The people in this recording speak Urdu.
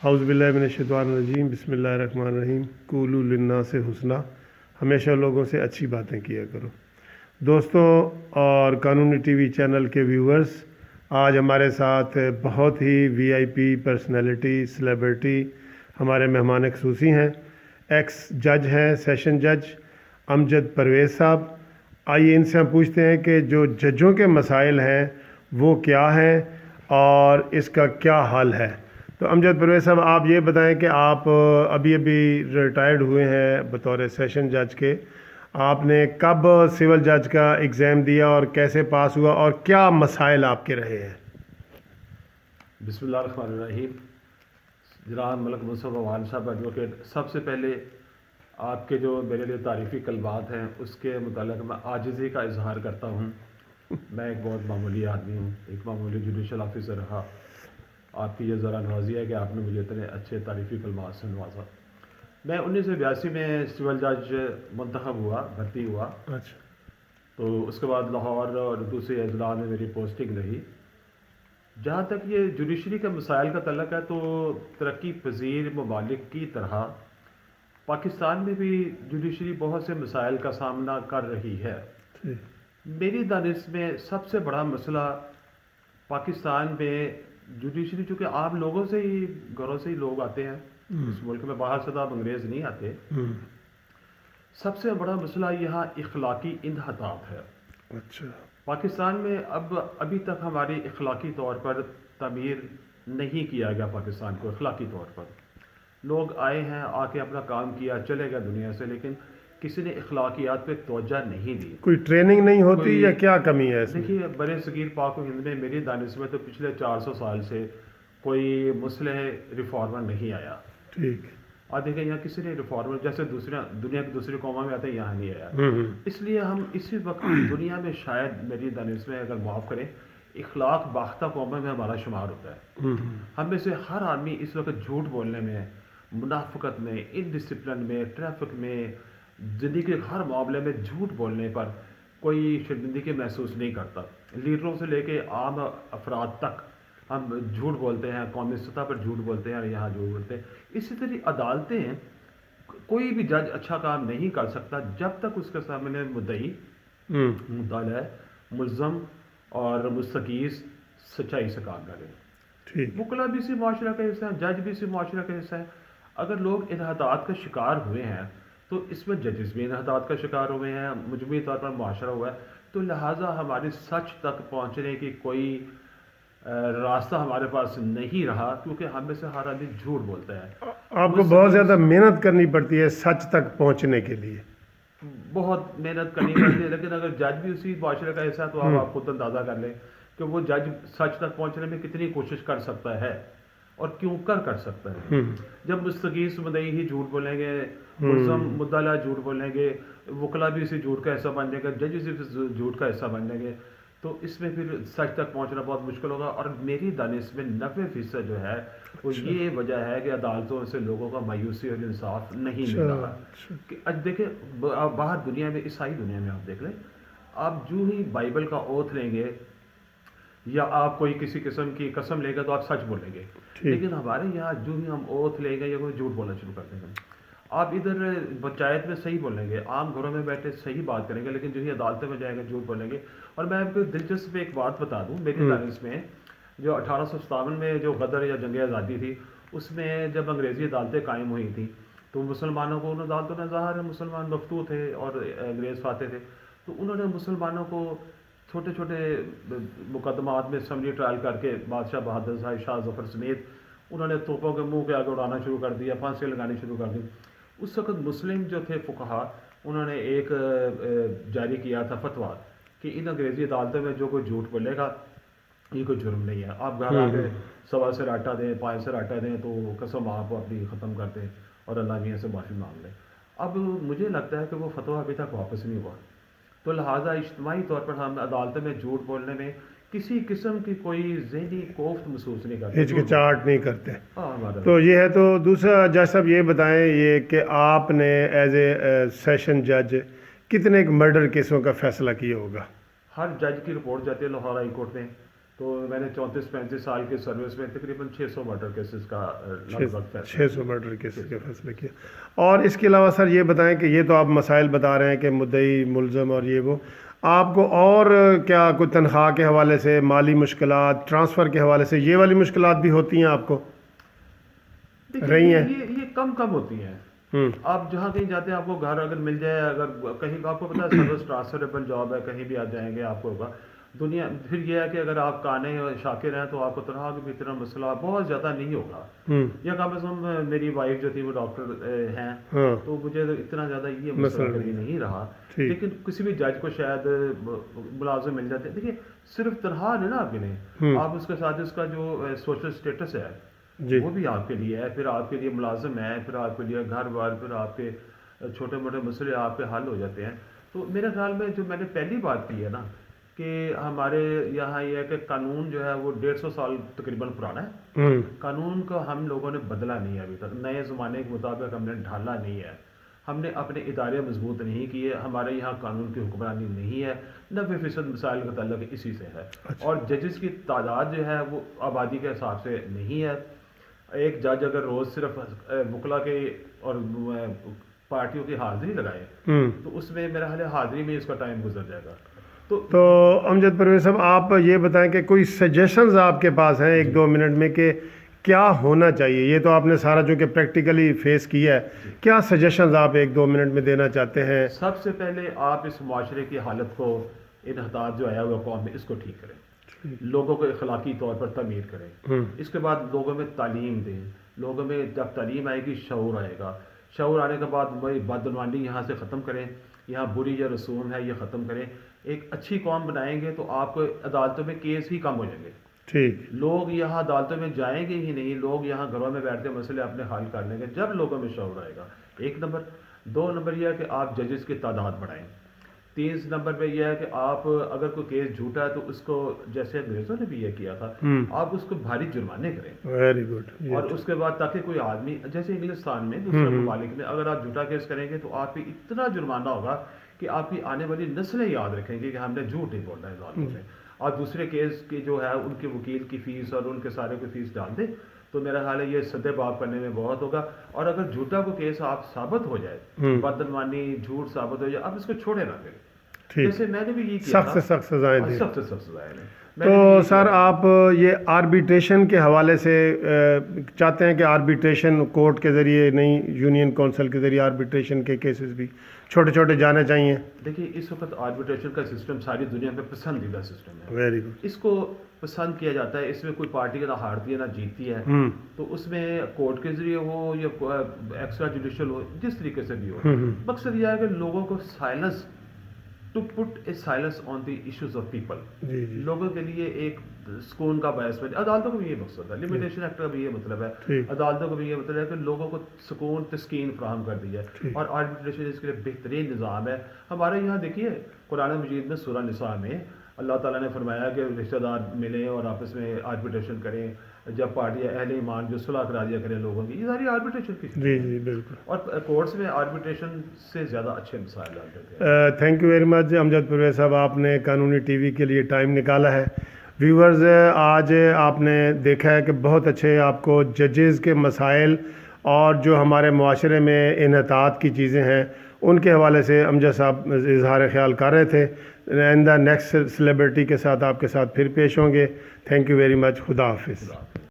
اعوذ باللہ من الشیطان الرجیم، بسم اللہ الرحمن الرحیم۔ قولوا للناس حسنا، ہمیشہ لوگوں سے اچھی باتیں کیا کرو۔ دوستوں اور قانونی ٹی وی چینل کے ویورز، آج ہمارے ساتھ بہت ہی وی آئی پی پرسنالٹی، سیلیبریٹی ہمارے مہمان خصوصی ہیں، ایکس جج ہیں، سیشن جج امجد پرویز صاحب۔ آئیے ان سے ہم پوچھتے ہیں کہ جو ججوں کے مسائل ہیں وہ کیا ہیں اور اس کا کیا حل ہے۔ تو امجد پرویز صاحب، آپ یہ بتائیں کہ آپ ابھی ریٹائرڈ ہوئے ہیں بطور سیشن جج کے، آپ نے کب سول جج کا ایگزام دیا اور کیسے پاس ہوا اور کیا مسائل آپ کے رہے ہیں؟ بسم اللہ الرحمن الرحیم۔ جناب ملک مصطفیٰ وان صاحب ایڈوکیٹ، سب سے پہلے آپ کے جو میرے لیے تعریفی کلمات ہیں اس کے متعلق میں عاجزی کا اظہار کرتا ہوں۔ میں ایک بہت معمولی آدمی ہوں، ایک معمولی جوڈیشل آفیسر رہا۔ آپ کی یہ ذرا نوازی ہے کہ آپ نے مجھے اتنے اچھے تعریفی کلمات سے نوازا۔ میں 1982 میں سول جج منتخب ہوا، بھرتی ہوا، اچھا، تو اس کے بعد لاہور اور دوسرے اضلاع میں میری پوسٹنگ رہی۔ جہاں تک یہ جوڈیشری کے مسائل کا تعلق ہے تو ترقی پذیر ممالک کی طرح پاکستان میں بھی جوڈیشری بہت سے مسائل کا سامنا کر رہی ہے۔ میری دانش میں سب سے بڑا مسئلہ پاکستان میں جوڈیشری، چونکہ عام لوگوں سے ہی، گھروں سے ہی لوگ آتے ہیں اس ملک میں، باہر سے تو آپ انگریز نہیں آتے۔ سب سے بڑا مسئلہ یہاں اخلاقی انحطاط ہے۔ اچھا، پاکستان میں ابھی تک ہماری اخلاقی طور پر تعمیر نہیں کیا گیا۔ پاکستان کو اخلاقی طور پر لوگ آئے ہیں، آ کے اپنا کام کیا، چلے گئے دنیا سے، لیکن کسی نے اخلاقیات پہ توجہ نہیں دی۔ کوئی ٹریننگ نہیں ہوتی یا کیا کمی ہے اس میں؟ دیکھیے، برِ صغیر پاک و ہند میں میری دانش میں تو پچھلے 400 سال سے کوئی مصلح ریفارمر نہیں آیا۔ ٹھیک، اور دیکھیں یہاں کسی نے ریفارمر جیسے دنیا کی دوسری قوموں میں آتے ہیں، یہاں نہیں آیا۔ اس لیے ہم اسی وقت دنیا میں شاید میری دانش میں، اگر معاف کریں، اخلاق باختہ قوموں میں ہمارا شمار ہوتا ہے۔ ہم میں سے ہر آدمی اس وقت جھوٹ بولنے میں، منافقت میں، انڈسپلن میں، ٹریفک میں، زندگی کے ہر معاملے میں جھوٹ بولنے پر کوئی شرمندگی محسوس نہیں کرتا۔ لیڈروں سے لے کے عام افراد تک ہم جھوٹ بولتے ہیں، قومی سطح پر جھوٹ بولتے ہیں اور یہاں جھوٹ بولتے ہیں۔ اسی طرح عدالتیں، کوئی بھی جج اچھا کام نہیں کر سکتا جب تک اس کے سامنے مدعی، مطالعہ، ملزم اور مستغیث سچائی سے کام کرے۔ وکلا بھی اسی معاشرہ کا حصہ ہے، جج بھی اسی معاشرہ کا حصہ ہے۔ اگر لوگ انحطاط کا شکار ہوئے ہیں تو اس میں ججز بھی انحطاط کا شکار ہوئے ہیں، مجموعی طور پر معاشرہ ہوا ہے، تو لہٰذا ہماری سچ تک پہنچنے کی کوئی راستہ ہمارے پاس نہیں رہا، کیونکہ ہم میں سے ہر آدمی جھوٹ بولتا ہے۔ آپ کو بہت زیادہ محنت کرنی پڑتی ہے سچ تک پہنچنے کے لیے۔ بہت محنت کرنی پڑتی ہے، لیکن اگر جج بھی اسی معاشرے کا حصہ ہے تو آپ خود اندازہ کر لیں کہ وہ جج سچ تک پہنچنے میں کتنی کوشش کر سکتا ہے اور کیوں کر سکتا ہے۔ جب مستغیث مدعی ہی جھوٹ بولیں گے، ملزم مدعا جھوٹ بولیں گے، وکلا بھی اسی جھوٹ کا حصہ بن جائیں گے، جج اسی جھوٹ کا حصہ بن جائیں گے، تو اس میں پھر سچ تک پہنچنا بہت مشکل ہوگا۔ اور میری دانش میں 90% جو ہے وہ یہ وجہ ہے کہ عدالتوں سے لوگوں کا مایوسی اور انصاف نہیں مل رہا۔ کہ آج دیکھیں باہر دنیا میں، عیسائی دنیا میں آپ دیکھ لیں، آپ جو ہی بائبل کا اوتھ لیں گے یا آپ کوئی کسی قسم کی قسم لیں گے تو آپ سچ بولیں گے، لیکن ہمارے یہاں جو ہی ہم اوتھ لیں گے یا کوئی جھوٹ بولنا شروع کر دیں گے۔ آپ ادھر پنچایت میں صحیح بولیں گے، عام گھروں میں بیٹھے صحیح بات کریں گے، لیکن جو ہی عدالتوں میں جائیں گے جھوٹ بولیں گے۔ اور میں آپ کو دلچسپ ایک بات بتا دوں، میری دانش میں جو 1857 میں جو غدر یا جنگ آزادی تھی، اس میں جب انگریزی عدالتیں قائم ہوئی تھیں تو مسلمانوں کو ان عدالتوں نے، ظاہر ہے مسلمان مفتو تھے اور انگریز فاتح تھے، تو انہوں نے مسلمانوں کو چھوٹے چھوٹے مقدمات میں اسمبلی ٹرائل کر کے بادشاہ بہادر شاہ ظفر سمیت انہوں نے توپوں کے منہ کے آگے اڑانا شروع کر دیا، پھانسیاں لگانی شروع کر دی۔ اس وقت مسلم جو تھے فقہا، انہوں نے ایک جاری کیا تھا فتویٰ کہ ان انگریزی عدالتوں میں جو کوئی جھوٹ بولے گا یہ کوئی جرم نہیں ہے، آپ گھر آ کے سوا سے آٹا دیں، پائے سے آٹا دیں تو قسم آپ اپنی ختم کر دیں اور اللہ میاں سے معافی مانگ لیں۔ اب مجھے لگتا ہے کہ وہ فتویٰ ابھی تک واپس نہیں ہوا، تو لہٰذا اجتماعی طور پر ہم عدالتوں میں جھوٹ بولنے میں کسی قسم کی کوئی ذہنی کوفت محسوس نہیں کرتے، ہچکچاہٹ نہیں کرتے۔ ہمارا تو یہ ہے۔ تو دوسرا جج صاحب یہ بتائیں یہ کہ آپ نے ایز اے سیشن جج کتنے مرڈر کیسوں کا فیصلہ کیا ہوگا؟ ہر جج کی رپورٹ جاتی ہے لاہور ہائی کورٹ میں تو میں نے 34-35 سال کی سروس میں تقریباً 600 مرڈر کیسز کا لگ بھگ 600 مرڈر کیسز کا فیصلہ کیا. اور اس کے علاوہ سر یہ بتائیں کہ یہ تو آپ مسائل بتا رہے ہیں کہ مدعی ملزم اور یہ وہ، آپ کو اور کیا کوئی تنخواہ کے حوالے سے، مالی مشکلات، ٹرانسفر کے حوالے سے یہ والی مشکلات بھی ہوتی ہیں آپ کو رہی ہیں؟ یہ کم ہوتی ہیں. آپ جہاں کہیں جاتے ہیں آپ کو گھر اگر مل جائے، اگر کہیں آپ کو پتا ہے سروس ٹرانسفریبل جاب ہے، کہیں بھی آ جائیں گے آپ کو ہوگا دنیا. پھر یہ ہے کہ اگر آپ کانے اور شاکر ہیں تو آپ کو تنخواہ کا بھی اتنا مسئلہ بہت زیادہ نہیں ہوگا. یا کم از کم میری وائف جو تھی وہ ڈاکٹر ہیں تو مجھے اتنا زیادہ یہ مسئلہ کبھی نہیں رہا. لیکن کسی بھی جج کو شاید ملازم مل جاتے ہیں. دیکھیے صرف تنخواہ نہیں نا آپ کے لیے، آپ اس کے ساتھ اس کا جو سوشل اسٹیٹس ہے وہ بھی آپ کے لیے ہے، پھر آپ کے لیے ملازم ہے، پھر آپ کے لیے گھر بار، پھر آپ کے چھوٹے موٹے مسئلے آپ کے حل ہو جاتے ہیں. تو میرے خیال میں جو میں نے پہلی بات کی ہے نا کہ ہمارے یہاں یہ ہے کہ قانون جو ہے وہ 150 سال تقریباً پرانا ہے. قانون کو ہم لوگوں نے بدلا نہیں ہے ابھی تک، نئے زمانے کے مطابق ہم نے ڈھالا نہیں ہے، ہم نے اپنے ادارے مضبوط نہیں کیے. ہمارے یہاں قانون کی حکمرانی نہیں ہے، 90% مسائل کا تعلق اسی سے ہے. اور ججز کی تعداد جو ہے وہ آبادی کے حساب سے نہیں ہے. ایک جج اگر روز صرف وکلا کے اور پارٹیوں کی حاضری لگائے تو اس میں میرا خیال ہے حاضری میں اس کا ٹائم گزر جائے گا. تو امجد پرویز صاحب آپ یہ بتائیں کہ کوئی سجیشنز آپ کے پاس ہیں 1-2 منٹ میں کہ کیا ہونا چاہیے؟ یہ تو آپ نے سارا جو کہ پریکٹیکلی فیس کیا ہے، کیا سجیشنز آپ 1-2 منٹ میں دینا چاہتے ہیں؟ سب سے پہلے آپ اس معاشرے کی حالت کو، انحطاط جو آیا ہوا قوم میں، اس کو ٹھیک کریں، لوگوں کو اخلاقی طور پر تعمیر کریں. اس کے بعد لوگوں میں تعلیم دیں. لوگوں میں جب تعلیم آئے گی شعور آئے گا. شعور آنے کے بعد وہی بدعنوانی یہاں سے ختم کریں، یہاں بری جو رسوم ہے یہ ختم کریں. ایک اچھی قوم بنائیں گے تو آپ کو عدالتوں میں کیس ہی کم ہو جائیں گے. ٹھیک، لوگ یہاں عدالتوں میں جائیں گے ہی نہیں، لوگ یہاں گھروں میں بیٹھ کے مسئلے اپنے حل کر لیں گے جب لوگوں میں شعور آئے گا. 1 نمبر. 2 نمبر یہ ہے کہ آپ ججز کی تعداد بڑھائیں. 3 نمبر پہ یہ ہے کہ آپ اگر کوئی کیس جھوٹا ہے تو اس کو، جیسے انگریزوں نے بھی یہ کیا تھا، آپ اس کو بھاری جرمانے کریں. Very good. اور اس کے بعد تاکہ کوئی آدمی، جیسے انگلستان میں دوسرے ممالک میں اگر آپ جھوٹا کیس کریں گے تو آپ پہ اتنا جرمانہ ہوگا کہ آپ کی آنے والی نسلیں یاد رکھیں گے کہ ہم نے جھوٹ نہیں بولنا ہے عدالتوں میں. اور دوسرے کیس کی جو ہے ان کے وکیل کی فیس اور ان کے سارے کو فیس ڈال دیں تو میرا خیال ہے یہ سدے باب کرنے میں بہت ہوگا. اور اگر جھوٹا کو کیس آپ ثابت ہو جائے، بدعنوانی جھوٹ ثابت ہو جائے، آپ اس کو چھوڑے نہ کریں. جیسے میں نے بھی یہ کیا، سخت سے سخت سزائیں دیں. سخت سے سخت سزائیں دیں. تو سر آپ یہ آربیٹریشن کے حوالے سے چاہتے ہیں کہ آربیٹریشن کورٹ کے ذریعے نہیں، یونین کونسل کے ذریعے آربیٹریشن کے کیسز بھی چھوٹے چھوٹے جانے چاہیے؟ دیکھیے اس وقت آربیٹریشن کا سسٹم ساری دنیا میں پسندیدہ سسٹم ہے. Very good. اس کو پسند کیا جاتا ہے. اس میں کوئی پارٹی نہ ہارتی ہے نہ جیتتی ہے. تو اس میں کورٹ کے ذریعے ہو یا ایکسٹرا جوڈیشل ہو، جس طریقے سے بھی ہو، مقصد یہ ہے کہ لوگوں کو silence, to put a silence on the issues of people, لوگوں کے لیے ایک سکون کا باعث بنے. عدالتوں کو بھی یہ مقصد ہے، لمیٹیشن ایکٹ کا بھی یہ مطلب ہے، عدالتوں کو بھی یہ مطلب ہے کہ لوگوں کو سکون تسکین فراہم کر دی جائے. اور آربیٹریشن اس کے لیے بہترین نظام ہے. ہمارے یہاں دیکھیے قرآن مجید میں سورہ نساء میں اللہ تعالیٰ نے فرمایا کہ رشتہ دار ملیں اور آپس میں آربیٹریشن کریں. جب پارٹیاں اہل ایمان جو صلح کرا دیا کریں لوگوں کی، یہ ساری آربیٹریشن کی. جی جی بالکل. اور کورٹس میں آربیٹریشن سے زیادہ اچھے مسائل حل ہوتے ہیں. تھینک یو ویری مچ امجد پرویز صاحب، آپ نے قانونی ٹی وی کے لیے ٹائم نکالا ہے. ویورز، آج آپ نے دیکھا ہے کہ بہت اچھے آپ کو ججز کے مسائل اور جو ہمارے معاشرے میں انحطاط کی چیزیں ہیں ان کے حوالے سے امجد صاحب اظہار خیال کر رہے تھے. آئندہ نیکسٹ سیلیبریٹی کے ساتھ آپ کے ساتھ پھر پیش ہوں گے. Thank you very much. خدا حافظ.